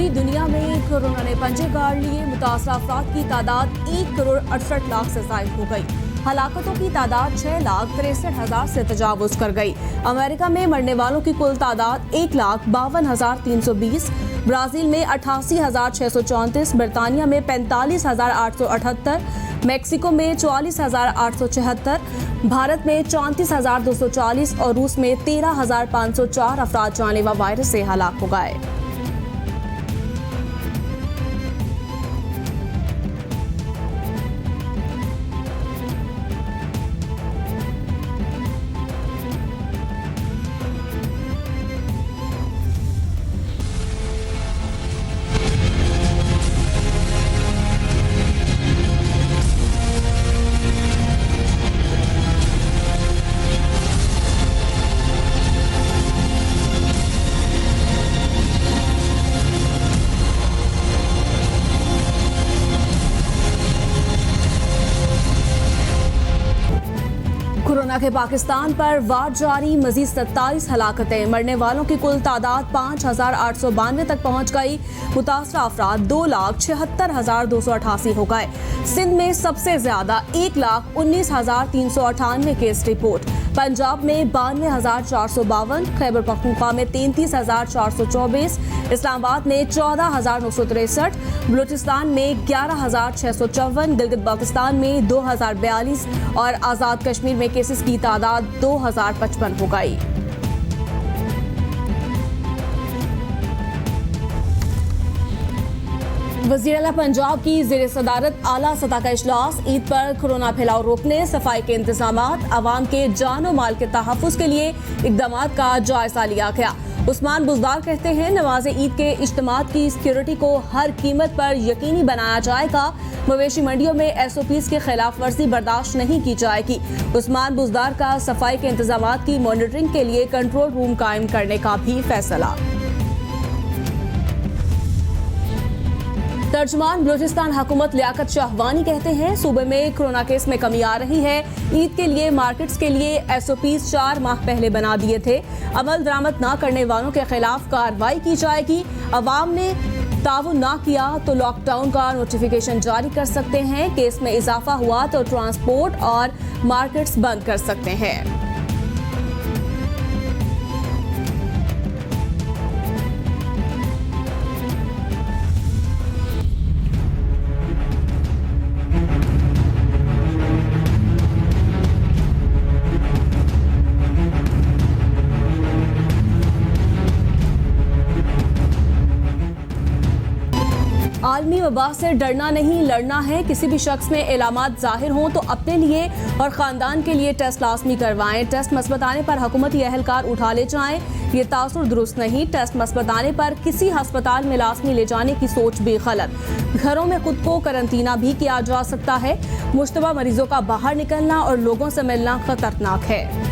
पूरी दुनिया में कोरोना ने पंजे गाड़ लिए। मुतासरा अफराद की तादाद 1,68,00,000 से जायद हो गई। हलाकतों की तादाद 6,63,000 से तजावुज कर गई। अमेरिका में मरने वालों की कुल तादाद 1,52,320, ब्राजील में 88,634, बरतानिया में 45,878, मैक्सिको में 44,876, भारत में 34,240 और रूस में 13,504 अफराद जानलेवा वायरस से हलाक हो गए। कोरोना के पाकिस्तान पर वार जारी, मजीद 27 हलाकतें, मरने वालों की कुल तादाद 5,892 तक पहुंच गई। मुतासरा अफराद 2,76,288 हो गए। सिंध में सबसे ज्यादा 1,19,398 केस रिपोर्ट, पंजाब में 92,452, खैबर पख्तूनख्वा में 33,424, इस्लामाबाद में 14,963, बलूचिस्तान में 11,654, गिलगित बाल्टिस्तान में 2,042 और आज़ाद कश्मीर में केसेस की तादाद 2,055 हो गई। वज़ीर आला पंजाब की ज़ेर सदारत आला सतह का इजलास। ईद पर कोरोना फैलाव रोकने, सफाई के इंतजामात, आवाम के जान और माल के तहफ़्फ़ुज़ के लिए इक़दामात का जायजा लिया गया। उस्मान बुज़दार कहते हैं, नमाज ईद के इज्तिमात की सिक्योरिटी को हर कीमत पर यकीनी बनाया जाएगा। मवेशी मंडियों में SOPs के खिलाफ वर्जी बर्दाश्त नहीं की जाएगी। उस्मान बुज़दार का सफाई के इंतजामात की मॉनिटरिंग के लिए कंट्रोल रूम कायम करने का भी फैसला। तर्जुमान बलूचिस्तान हुकूमत लियाकत शाहवानी कहते हैं, सूबे में कोरोना केस में कमी आ रही है। ईद के लिए मार्केट्स के लिए SOPs 4 माह पहले बना दिए थे। अमल दरामद न करने वालों के खिलाफ कार्रवाई की जाएगी। अवाम ने ताउन ना किया तो लॉकडाउन का नोटिफिकेशन जारी कर सकते हैं। केस में इजाफा हुआ तो ट्रांसपोर्ट और मार्केट्स बंद कर सकते हैं। आलमी वबा से डरना नहीं, लड़ना है। किसी भी शख्स में इलामात जाहिर हों तो अपने लिए और ख़ानदान के लिए टेस्ट लाजमी करवाएं। टेस्ट मस्बत आने पर हुकूमती एहलकार उठा ले जाएं, ये तासुर दुरुस्त नहीं। टेस्ट मस्बत आने पर किसी हस्पताल में लाजमी ले जाने की सोच भी गलत। घरों में खुद को करंतना भी किया जा सकता है। मुश्तबा मरीजों का बाहर निकलना और लोगों से मिलना खतरनाक है।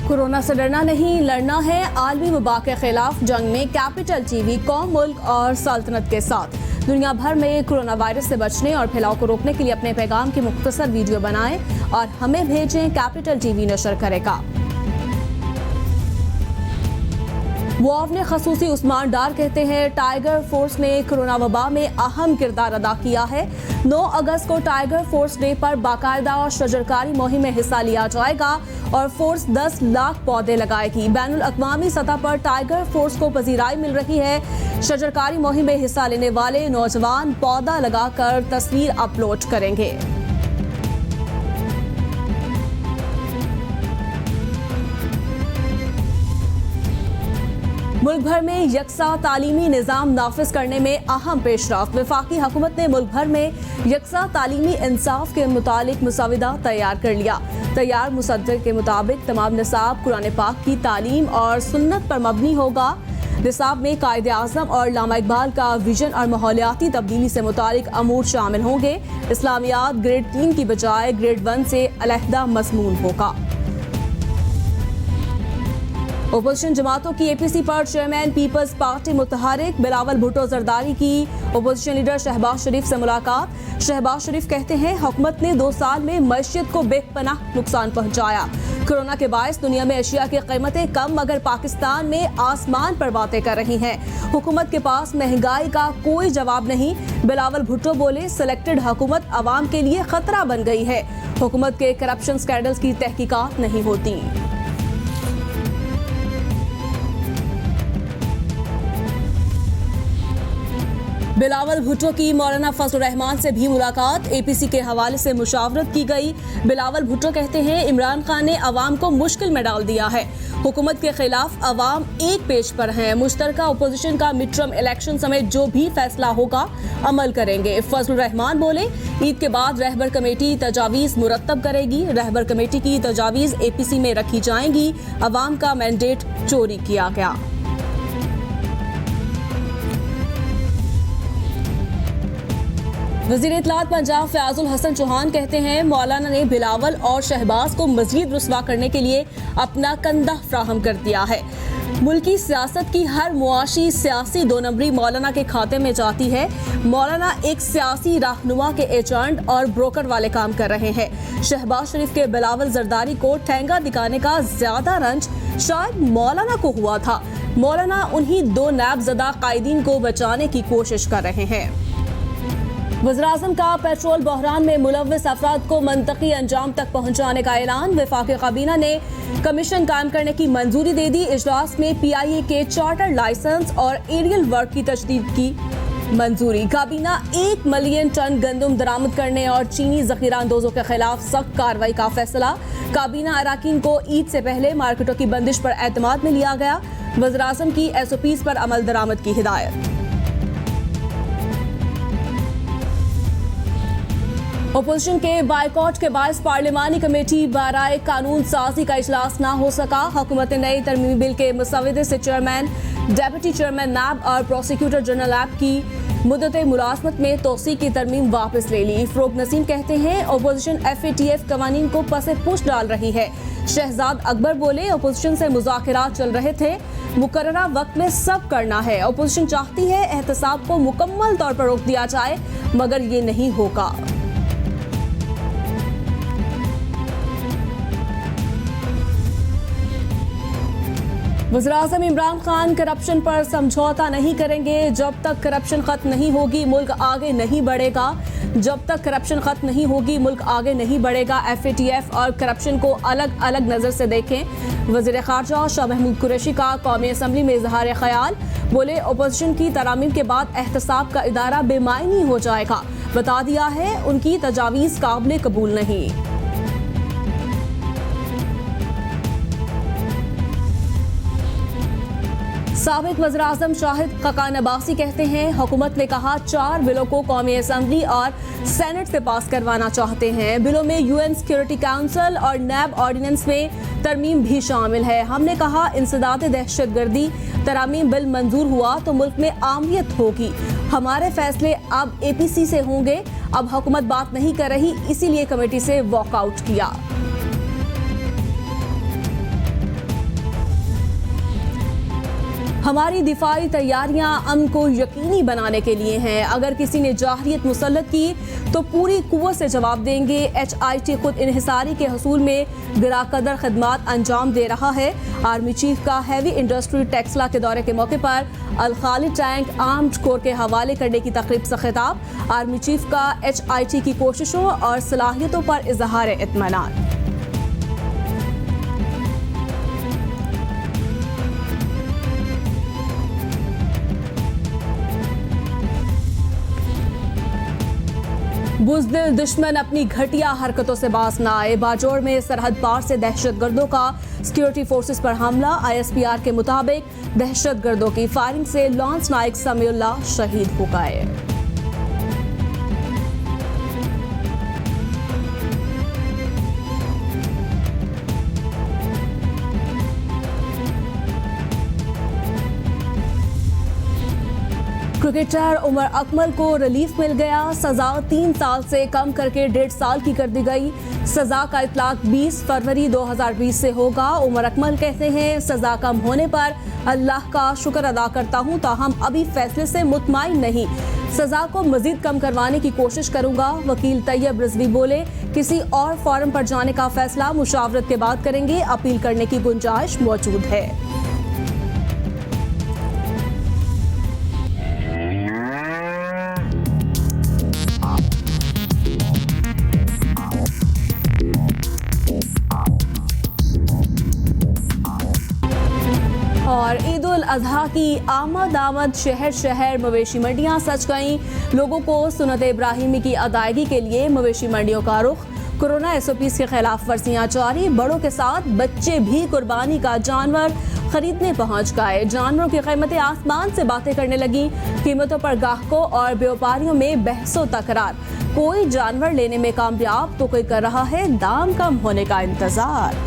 कोरोना से डरना नहीं, लड़ना है। आलमी वबा के खिलाफ जंग में कैपिटल TV कौम, मुल्क और सल्तनत के साथ। दुनिया भर में कोरोना वायरस से बचने और फैलाव को रोकने के लिए अपने पैगाम की मुख्तसर वीडियो बनाएं और हमें भेजें। कैपिटल TV नशर करेगा। मुआवने खसूसी उस्मान डार कहते हैं, टाइगर फोर्स ने कोरोना वबा में अहम किरदार अदा किया है। 9 अगस्त को टाइगर फोर्स डे पर बाकायदा शजरकारी मुहिम में हिस्सा लिया जाएगा और फोर्स 10 लाख पौधे लगाएगी। बैनुल अक़वामी सतह पर टाइगर फोर्स को पजीराई मिल रही है। शजरकारी मुहिम में हिस्सा लेने वाले नौजवान पौधा लगाकर तस्वीर अपलोड करेंगे। मुल्क भर में यकसा तालीमी निज़ाम नाफिज करने में अहम पेशरफ। वफाकी हुकूमत ने मुल्क भर में यकसा तालीमी इंसाफ के मुतालिक मुसविदा तैयार कर लिया। तैयार मुसद्दर के मुताबिक तमाम निसाब कुरान पाक की तालीम और सुन्नत पर मबनी होगा। निसाब में कायदे आज़म और लामा इकबाल का विजन और माहौलियाती तब्दीली से मुतालिक अमूर शामिल होंगे। इस्लामियात ग्रेड 3 की बजाय ग्रेड 1 से अलहदा मज़मून होगा। ओपोजिशन जमातों की एपीसी पर चेयरमैन पीपल्स पार्टी मुतहरिक बिलावल भुट्टो जरदारी की ओपोजिशन लीडर शहबाज शरीफ से मुलाकात। शहबाज शरीफ कहते हैं हुकूमत ने 2 साल में मईशत को बेपनाह नुकसान पहुंचाया। कोरोना के बायस दुनिया में अशिया की कीमतें कम मगर पाकिस्तान में आसमान पर बातें कर रही हैं। हुकूमत के पास महंगाई का कोई जवाब नहीं। बिलावल भुट्टो बोले सिलेक्टेड हुकूमत आवाम के लिए खतरा बन गई है। हुकूमत के करप्शन स्कैंडल्स की तहकीकात नहीं होती। बिलावल भुट्टो की मौलाना फजल रहमान से भी मुलाकात। एपीसी के हवाले से मुशावरत की गई। बिलावल भुट्टो कहते हैं इमरान खान ने अवाम को मुश्किल में डाल दिया है। हुकूमत के खिलाफ अवाम एक पेज पर हैं। मुश्तरका अपोजिशन का मिड टर्म इलेक्शन समेत जो भी फैसला होगा अमल करेंगे। फजल रहमान बोले ईद के बाद रहबर कमेटी तजावीज़ मुरतब करेगी। रहबर कमेटी की तजावीज़ एपीसी में रखी जाएंगी। अवाम का मैंडेट चोरी किया गया। वज़ीर इत्तलात पंजाब फयाजुल हसन चौहान कहते हैं मौलाना ने बिलावल और शहबाज को मज़ीद रुस्वा करने के लिए अपना कंधा फ्राहम कर दिया है। मुल्की सियासत की हर मुआशी सियासी 2 नंबरी मौलाना के खाते में जाती है। मौलाना एक सियासी रहनुमा के एजेंट और ब्रोकर वाले काम कर रहे हैं। शहबाज शरीफ के बिलावल जरदारी को ठेंगा दिखाने का ज्यादा रंज शायद मौलाना को हुआ था। मौलाना उन्हीं 2 नैबज़दा कायदीन को बचाने की कोशिश कर रहे हैं। वज़ीर-ए-आज़म का पेट्रोल बहरान में मुलव्वस अफराद को मंतकी अंजाम तक पहुंचाने का ऐलान। वफाकी काबीना ने कमीशन कायम करने की मंजूरी दे दी। इजलास में PIA के चार्टर लाइसेंस और एरियल वर्क की तजदीद की मंजूरी। काबीना 1 मिलियन टन गंदम दरामद करने और चीनी जखीरा अंदोजों के खिलाफ सख्त कार्रवाई का फैसला। काबीना अराकीन को ईद से पहले मार्केटों की बंदिश पर एतमाद में लिया गया। वज़ीर-ए-आज़म की SOPs पर अमल दरामद की हिदायत। ओपोजिशन के बायकॉट के बायस पार्लिमानी कमेटी बाराए कानून साजी का इजलास ना हो सका। हुकूमत ने नए तरमीमी बिल के मुसवदे से चेयरमैन, डेप्यूटी चेयरमैन नैब और प्रोसिक्यूटर जनरल नैब की मुद्दत मुलाजमत में तोसी की तरमीम वापस ले ली। फ़रोग नसीम कहते हैं ओपोजिशन FATF कवानीन को पसे पुश डाल रही है। शहजाद अकबर बोले ओपोजिशन से मुज़ाकरात चल रहे थे, मुकर्ररा वक्त में सब करना है। ओपोजिशन चाहती है एहतसाब को मुकम्मल तौर पर रोक दिया जाए मगर ये नहीं होगा। वज़ीर-ए-आज़म इमरान खान करप्शन पर समझौता नहीं करेंगे। जब तक करप्शन खत्म नहीं होगी मुल्क आगे नहीं बढ़ेगा। जब तक करप्शन खत्म नहीं होगी मुल्क आगे नहीं बढ़ेगा। FATF और करप्शन को अलग अलग नज़र से देखें। वज़ीर ख़ारजा शाह महमूद कुरैशी का कौमी असम्बली में इज़हार ख्याल। बोले ओपोजिशन की तरामीम के बाद एहतसाब का इदारा बेमायनी हो जाएगा। बता दिया है उनकी तजावीज़ काबिल कबूल नहीं। साबिक वज़ीर-ए-आज़म शाहिद खकान अब्बासी कहते हैं हुकूमत ने कहा 4 बिलों को कौमी असम्बली और सेनेट से पास करवाना चाहते हैं। बिलों में UN सिक्योरिटी काउंसिल और नैब ऑर्डिनेंस में तरमीम भी शामिल है। हमने कहा इंसदाद दहशतगर्दी तरामीम बिल मंजूर हुआ तो मुल्क में आमियत होगी। हमारे फैसले अब APC से होंगे। अब हुकूमत बात नहीं कर रही इसीलिए कमेटी से वॉकआउट किया। हमारी दिफाई तैयारियां अमन को यकीनी बनाने के लिए हैं। अगर किसी ने जाहरियत मुसल्लत की तो पूरी कुव्वत से जवाब देंगे। HIT खुद इन्हिसारी के हसूल में गिराकदर खदमात अंजाम दे रहा है। आर्मी चीफ का हैवी इंडस्ट्री टेक्सला के दौरे के मौके पर अल खालिद टैंक आर्म्ड कोर के हवाले करने की तकरीब से खिताब। आर्मी चीफ का HIT की कोशिशों और सलाहियतों पर इजहार इत्मीनान। बुज़दिल दुश्मन अपनी घटिया हरकतों से बाज न आए। बाजौर में सरहद पार से दहशतगर्दों का सिक्योरिटी फोर्सेस पर हमला। ISPR के मुताबिक दहशतगर्दों की फायरिंग से लॉन्स नाइक समीउल्लाह शहीद हो गए। क्रिकेटर उमर अकमल को रिलीफ मिल गया। सजा 3 साल से कम करके 1.5 साल की कर दी गई। सजा का इतलाक 20 फरवरी 2020 से होगा। उमर अकमल कहते हैं, सजा कम होने पर अल्लाह का शुक्र अदा करता हूं, ताहम अभी फैसले से मुतमईन नहीं। सजा को मजीद कम करवाने की कोशिश करूंगा। वकील तैयब रिजवी बोले, किसी और फॉरम पर जाने का फैसला मुशावरत के बाद करेंगे। अपील करने की गुंजाइश मौजूद है। और ईद उल अजहा की आमद शहर शहर मवेशी मंडियां सज गईं। लोगों को सुन्नत इब्राहिमी की अदायगी के लिए मवेशी मंडियों का रुख। कोरोना SOPs के खिलाफ वर्जियां जारी। बड़ों के साथ बच्चे भी कुर्बानी का जानवर खरीदने पहुंच गए। जानवरों की कीमतें आसमान से बातें करने लगी। कीमतों पर ग्राहकों और व्यापारियों में बहसो तकरार। कोई जानवर लेने में कामयाब तो कोई कर रहा है दाम कम होने का इंतजार।